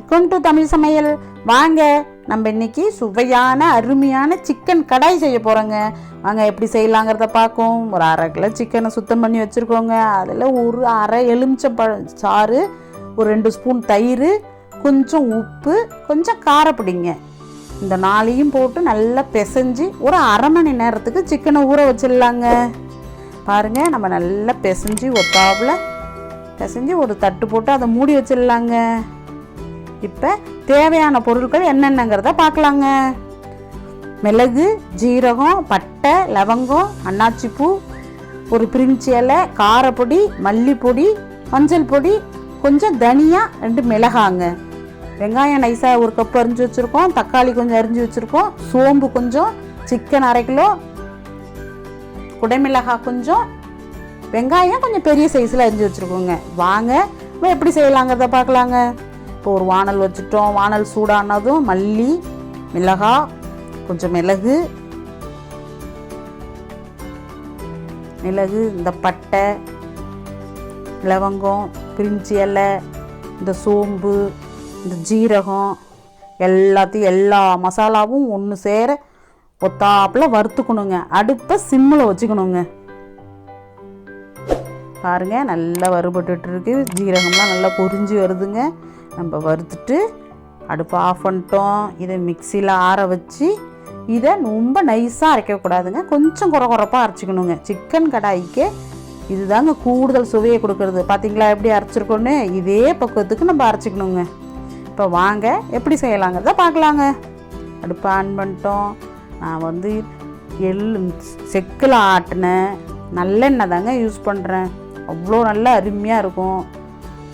Welcome to Tamil சமையல். வாங்க, நம்ம இன்னைக்கு சுவையான அருமையான சிக்கன் கடாய் செய்ய போகிறோங்க. வாங்க எப்படி செய்யலாங்கிறத பார்க்கும். ஒரு 1/2 கிலோ சிக்கனை சுத்தம் பண்ணி வச்சுருக்கோங்க. அதில் ஒரு அரை எலுமிச்சம்பழம் சாறு, ஒரு 2 ஸ்பூன் தயிர், கொஞ்சம் உப்பு, கொஞ்சம் காரப்பொடிங்க. இந்த 4ஐயும் போட்டு நல்லா பிசைஞ்சு ஒரு அரை மணி நேரத்துக்கு சிக்கனை ஊற வச்சிடலாங்க. பாருங்கள், நம்ம நல்லா பிசைஞ்சு ஒத்தாப்பில் பிசைஞ்சு ஒரு தட்டு போட்டு அதை மூடி வச்சிடலாங்க. இப்போ தேவையான பொருட்கள் என்னென்னங்கிறத பார்க்கலாங்க. மிளகு, ஜீரகம், பட்டை, லவங்கம், அன்னாச்சிப்பூ, ஒரு பிரிஞ்சி இலை, காரப்பொடி, மல்லிப்பொடி, மஞ்சள் பொடி, கொஞ்சம் தனியா, 2 மிளகாங்க. வெங்காயம் நைஸாக 1 கப் அரிஞ்சு வச்சுருக்கோம். தக்காளி கொஞ்சம் அரிஞ்சு வச்சுருக்கோம். சோம்பு கொஞ்சம், சிக்கன் 1/2 கிலோ, குடைமிளகாய் கொஞ்சம், வெங்காயம் கொஞ்சம் பெரிய சைஸில் அரிஞ்சு வச்சுருக்கோங்க. வாங்க இப்போ எப்படி செய்யலாங்கிறத பார்க்கலாங்க. இப்போ ஒரு வானல் வச்சுட்டோம். வானல் சூடானதும் மல்லி, மிளகாய், கொஞ்சம் மிளகு, இந்த பட்டை, லவங்கம், பிரிஞ்சி இலை, இந்த சோம்பு, இந்த ஜீரகம் எல்லாத்தையும் எல்லா மசாலாவும் ஒன்று சேர ஒத்தாப்பில் வறுத்துக்கணுங்க. அடுப்பை சிம்மில் வச்சுக்கணுங்க. பாருங்கள், நல்லா வறுபட்டுருக்கு. ஜீரகம்லாம் நல்லா பொரிஞ்சு வருதுங்க. நம்ம வறுத்துட்டு அடுப்பை ஆஃப் பண்ணிட்டோம். இதை மிக்சியில் ஆற வச்சு இதை ரொம்ப நைஸாக அரைக்கக்கூடாதுங்க. கொஞ்சம் குறப்பாக அரைச்சிக்கணுங்க. சிக்கன் கடாய்க்கு இதுதாங்க கூடுதல் சுவையை கொடுக்கறது. பார்த்தீங்களா எப்படி அரைச்சிருக்கோன்னு? இதே பக்குவத்துக்கு நம்ம அரைச்சிக்கணுங்க. இப்போ வாங்க எப்படி செய்யலாங்கிறத பார்க்கலாங்க. அடுப்பை ஆன் பண்ணிட்டோம். நான் செக்கில் ஆட்டின நல்லெண்ணெய் தாங்க யூஸ் பண்ணுறேன். அவ்வளோ நல்லா அருமையாக இருக்கும்.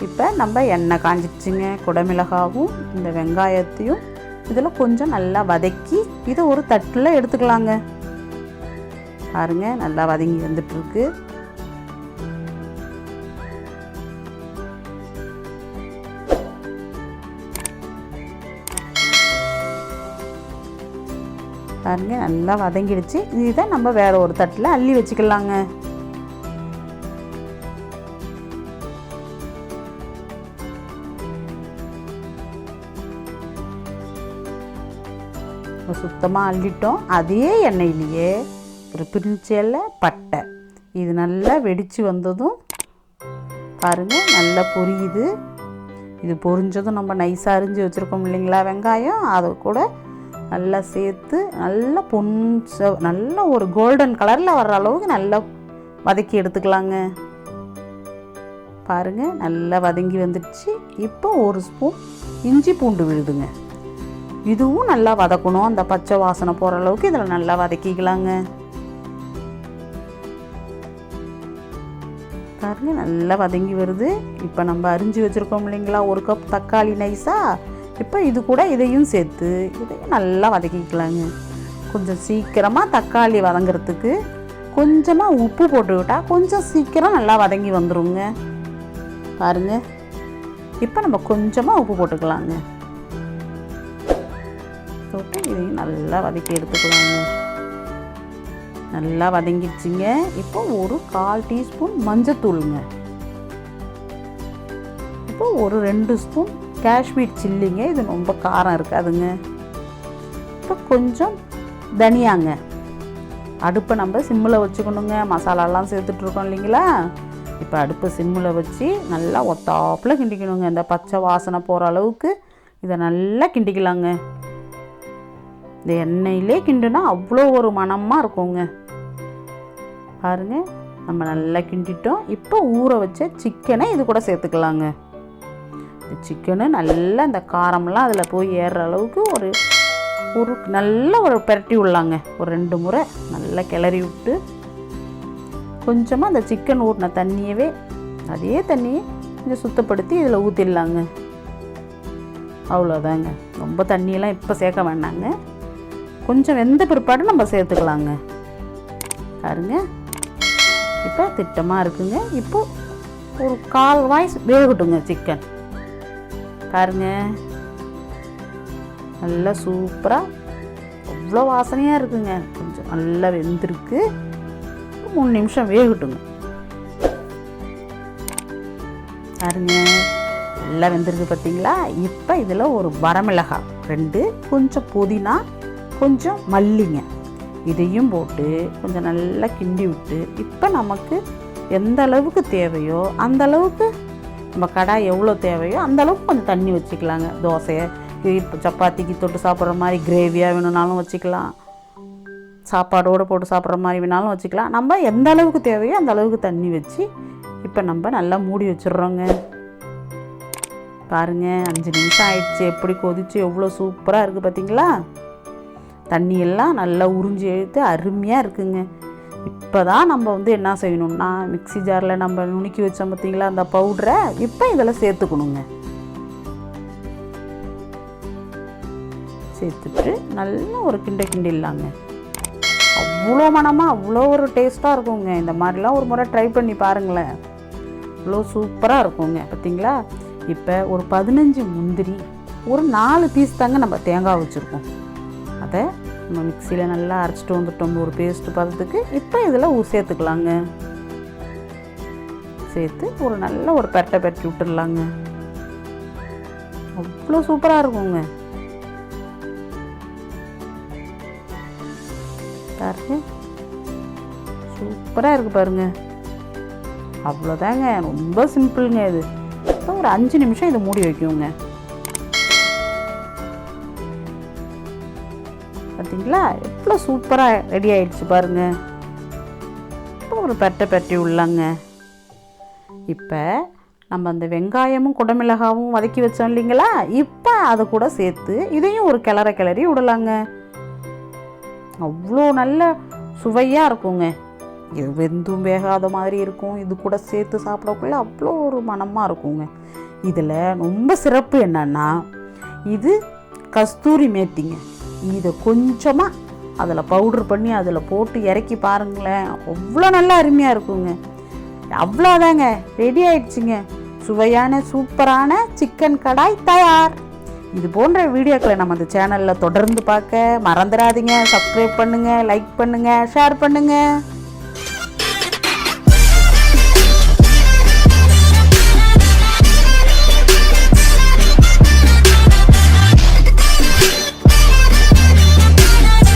இப்போ நம்ம எண்ணெய் காஞ்சிடுச்சுங்க. குடைமிளகாவும் இந்த வெங்காயத்தையும் இதில் கொஞ்சம் நல்லா வதக்கி இதை ஒரு தட்டில் எடுத்துக்கலாங்க. பாருங்கள், நல்லா வதங்கி வந்துட்டுருக்கு. பாருங்கள், நல்லா வதங்கிடுச்சு. இதை நம்ம வேறு ஒரு தட்டில் அள்ளி வச்சுக்கலாங்க. சுத்தமாக அள்ளிட்டோம். அதே எண்ணெயிலேயே ஒரு பிரிஞ்சி இலை, பட்டை இது நல்லா வெடித்து வந்ததும் பாருங்கள் நல்லா பொரியுது. இது பொரிஞ்சதும் நம்ம நைஸாக அரிஞ்சு வச்சுருக்கோம் இல்லைங்களா வெங்காயம், அதை கூட நல்லா சேர்த்து நல்லா நல்லா ஒரு கோல்டன் கலரில் வர்ற அளவுக்கு நல்லா வதக்கி எடுத்துக்கலாங்க. பாருங்கள், நல்லா வதங்கி வந்துடுச்சு. இப்போ 1 ஸ்பூன் இஞ்சி பூண்டு விழுதுங்க. இதுவும் நல்லா வதக்கணும். அந்த பச்சை வாசனை போகிற அளவுக்கு இதில் நல்லா வதக்கிக்கலாங்க. பாருங்க, நல்லா வதங்கி வருது. இப்போ நம்ம அரிஞ்சு வச்சுருக்கோம் இல்லைங்களா 1 கப் தக்காளி நைஸாக, இப்போ இது கூட இதையும் சேர்த்து இதையும் நல்லா வதக்கிக்கலாங்க. கொஞ்சம் சீக்கிரமாக தக்காளி வதங்கிறதுக்கு கொஞ்சமாக உப்பு போட்டுக்கிட்டால் கொஞ்சம் சீக்கிரம் நல்லா வதங்கி வந்துடுங்க. பாருங்கள், இப்போ நம்ம கொஞ்சமாக உப்பு போட்டுக்கலாங்க. போட்டு இதையும் நல்லா வதக்கி எடுத்துக்கலாங்க. நல்லா வதங்கிடுச்சிங்க. இப்போ ஒரு 1/4 டீஸ்பூன் மஞ்சத்தூளுங்க. இப்போ ஒரு 2 ஸ்பூன் காஷ்மீர் சில்லிங்க. இது ரொம்ப காரம் இருக்காதுங்க. இப்போ கொஞ்சம் தனியாங்க. அடுப்பை நம்ம சிம்மில் வச்சுக்கணுங்க. மசாலாலாம் சேர்த்துட்ருக்கோம் இல்லைங்களா. இப்போ அடுப்பை சிம்மில் வச்சு நல்லா ஒத்தாப்பில் கிண்டிக்கணுங்க. இந்த பச்சை வாசனை போகிற அளவுக்கு இதை நல்லா கிண்டிக்கலாங்க. இந்த எண்ணெயிலே கிண்டுனா அவ்வளோ ஒரு மணமாக இருக்குங்க. பாருங்கள், நம்ம நல்லா கிண்டிட்டோம். இப்போ ஊற வச்ச சிக்கனை இது கூட சேர்த்துக்கலாங்க. இந்த சிக்கனு நல்லா இந்த காரமெல்லாம் அதில் போய் ஏறுற அளவுக்கு ஒரு நல்ல ஒரு பெரட்டி விடலாங்க. ஒரு 2 முறை நல்லா கிளறி விட்டு கொஞ்சமாக அந்த சிக்கன் ஊறின தண்ணியவே அதே தண்ணியை கொஞ்சம் சுத்தப்படுத்தி இதில் ஊற்றிடலாங்க. அவ்வளோதாங்க. ரொம்ப தண்ணியெல்லாம் இப்போ சேர்க்க வேண்டாங்க. கொஞ்சம் வெந்த பிற்பாடு நம்ம சேர்த்துக்கலாங்க. பாருங்க, இப்போ திட்டமாக இருக்குங்க. இப்போ ஒரு 1/4 வாய்ஸ் வேகட்டுங்க சிக்கன். பாருங்க, நல்லா சூப்பராக அவ்வளோ வாசனையாக இருக்குங்க. கொஞ்சம் நல்லா வெந்திருக்கு. 3 நிமிஷம் வேகட்டுங்க. பாருங்க, நல்லா வெந்திருக்கு பார்த்தீங்களா. இப்போ இதில் ஒரு வரமிளகாய் 2, கொஞ்சம் புதினா, கொஞ்சம் மல்லிங்க, இதையும் போட்டு கொஞ்சம் நல்லா கிண்டி விட்டு, இப்போ நமக்கு எந்த அளவுக்கு தேவையோ அந்த அளவுக்கு, நம்ம கடாய் எவ்வளோ தேவையோ அந்த அளவுக்கு கொஞ்சம் தண்ணி வச்சுக்கலாங்க. தோசையை இப்போ சப்பாத்திக்கு தொட்டு சாப்பிட்ற மாதிரி கிரேவியாக வேணும்னாலும் வச்சுக்கலாம், சாப்பாடோடு போட்டு சாப்பிட்ற மாதிரி வேணாலும் வச்சுக்கலாம். நம்ம எந்த அளவுக்கு தேவையோ அந்த அளவுக்கு தண்ணி வச்சு இப்போ நம்ம நல்லா மூடி வச்சிடுறோங்க. பாருங்கள், 5 நிமிஷம் ஆயிடுச்சு. எப்படி கொதிச்சு எவ்வளோ சூப்பராக இருக்குது பார்த்தீங்களா. தண்ணியெல்லாம் நல்லா உறிஞ்சி எழுத்து அருமையாக இருக்குங்க. இப்போ தான் நம்ம என்ன செய்யணும்னா, மிக்ஸி ஜாரில் நம்ம நுணுக்கி வச்சோம் பார்த்தீங்களா அந்த பவுடரை இப்போ இதில் சேர்த்துக்கணுங்க. சேர்த்துட்டு நல்லா ஒரு கிண்டிடலாங்க. அவ்வளோ மனமாக அவ்வளோ ஒரு டேஸ்ட்டாக இருக்குங்க. இந்த மாதிரிலாம் ஒரு முறை ட்ரை பண்ணி பாருங்களேன், அவ்வளோ சூப்பராக இருக்குங்க. பார்த்தீங்களா. இப்போ ஒரு 15 முந்திரி, ஒரு 4 பீஸ் தாங்க நம்ம தேங்காய் வச்சுருக்கோம். அதை நம்ம மிக்சியில் நல்லா அரைச்சிட்டு வந்துட்டோம் ஒரு பேஸ்ட்டு பதத்துக்கு. இப்போ இதில் சேர்த்துக்கலாங்க. சேர்த்து ஒரு நல்ல ஒரு பெரட்டை பெரட்டி விட்டுடலாங்க. அவ்வளோ சூப்பராக இருக்குங்க. பாருங்க, சூப்பராக இருக்குது பாருங்க. அவ்வளோதாங்க, ரொம்ப சிம்பிளுங்க இது. ஒரு 5 நிமிஷம் இதை மூடி வைக்குங்க. பார்த்தீங்களா எவ்வளோ சூப்பராக ரெடி ஆகிடுச்சு பாருங்க. இப்போ ஒரு பெரட்டி உள்ளாங்க. இப்போ நம்ம அந்த வெங்காயமும் குடமிளகாவும் வதக்கி வச்சோம் இல்லைங்களா, இப்போ அதை கூட சேர்த்து இதையும் ஒரு கிளறி விடலாங்க. அவ்வளோ நல்ல சுவையாக இருக்குங்க. இது வெந்தும் வேகாத மாதிரி இருக்கும். இது கூட சேர்த்து சாப்பிடக்குள்ள அவ்வளோ ஒரு மனமாக இருக்குங்க. இதில் ரொம்ப சிறப்பு என்னன்னா, இது கஸ்தூரி மேத்திங்க. இதை கொஞ்சமாக அதில் பவுடர் பண்ணி அதில் போட்டு இறக்கி பாருங்களேன், அவ்வளோ நல்லா அருமையாக இருக்குங்க. அவ்வளோதாங்க, ரெடி ஆயிடுச்சுங்க. சுவையான சூப்பரான சிக்கன் கடாய் தயார். இது போன்ற வீடியோக்களை நம்ம அந்த சேனலில் தொடர்ந்து பார்க்க மறந்துடாதீங்க. சப்ஸ்கிரைப் பண்ணுங்கள், லைக் பண்ணுங்கள், ஷேர் பண்ணுங்கள்.